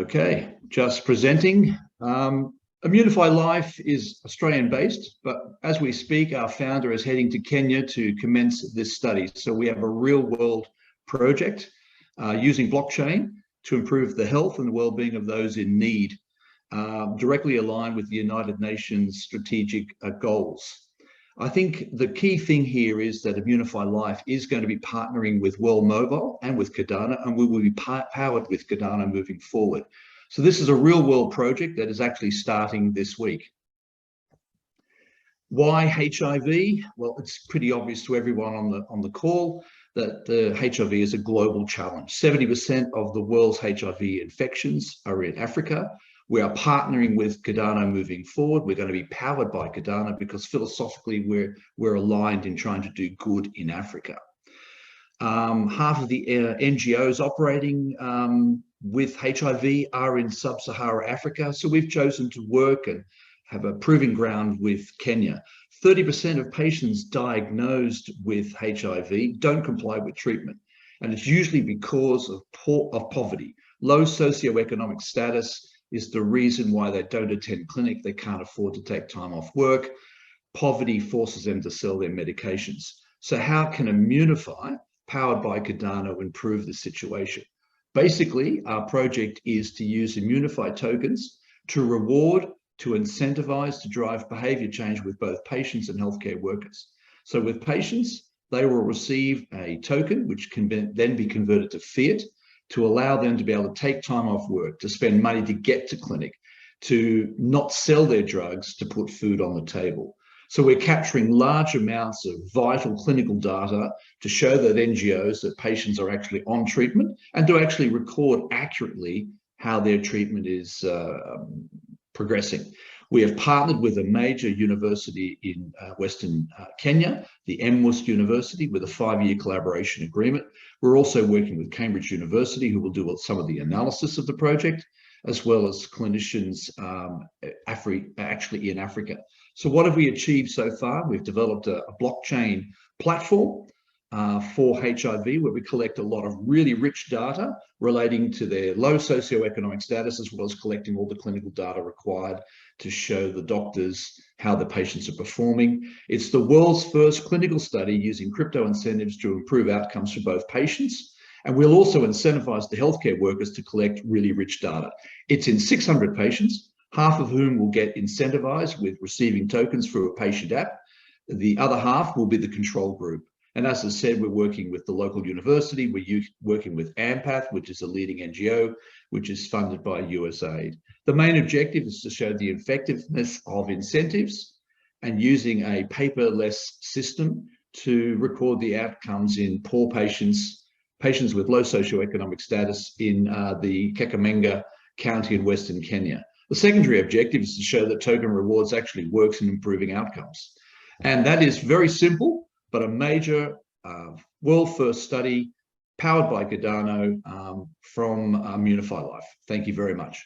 Okay, just presenting. Immunify Life is Australian-based, but as we speak, our founder is heading to Kenya to commence this study. So we have a real-world project using blockchain to improve the health and the well-being of those in need, directly aligned with the United Nations strategic goals. I think the key thing here is that Immunify Life is going to be partnering with Well Mobile and with Cardano, and we will be powered with Cardano moving forward. So this is a real-world project that is actually starting this week. Why HIV? Well, it's pretty obvious to everyone on the call that the HIV is a global challenge. 70% of the world's HIV infections are in Africa. We are partnering with Cardano moving forward. We're going to be powered by Cardano because philosophically we're aligned in trying to do good in Africa. Half of the NGOs operating with HIV are in sub-Saharan Africa. So we've chosen to work and have a proving ground with Kenya. 30% of patients diagnosed with HIV don't comply with treatment. And it's usually because of poverty. Low socioeconomic status is the reason why they don't attend clinic. They can't afford to take time off work. Poverty forces them to sell their medications. So how can Immunify, powered by Cardano, improve the situation? Basically, our project is to use Immunify tokens to reward, to incentivize, to drive behavior change with both patients and healthcare workers. So with patients, they will receive a token, which can then be converted to fiat, to allow them to be able to take time off work, to spend money to get to clinic, to not sell their drugs, to put food on the table. So we're capturing large amounts of vital clinical data to show that NGOs that patients are actually on treatment and to actually record accurately how their treatment is progressing. We have partnered with a major university in Western Kenya, the MWUST University, with a 5-year collaboration agreement. We're also working with Cambridge University, who will do some of the analysis of the project, as well as clinicians actually in Africa. So what have we achieved so far? We've developed a blockchain platform for HIV, where we collect a lot of really rich data relating to their low socioeconomic status, as well as collecting all the clinical data required to show the doctors how the patients are performing. It's the world's first clinical study using crypto incentives to improve outcomes for both patients. And we'll also incentivize the healthcare workers to collect really rich data. It's in 600 patients, half of whom will get incentivized with receiving tokens through a patient app. The other half will be the control group. And as I said, we're working with the local university. We're working with AMPATH, which is a leading NGO, which is funded by USAID. The main objective is to show the effectiveness of incentives and using a paperless system to record the outcomes in poor patients, patients with low socioeconomic status in the Kakamega County in Western Kenya. The secondary objective is to show that token rewards actually works in improving outcomes. And that is very simple, but a major world-first study powered by Cardano from Immunify Life. Thank you very much.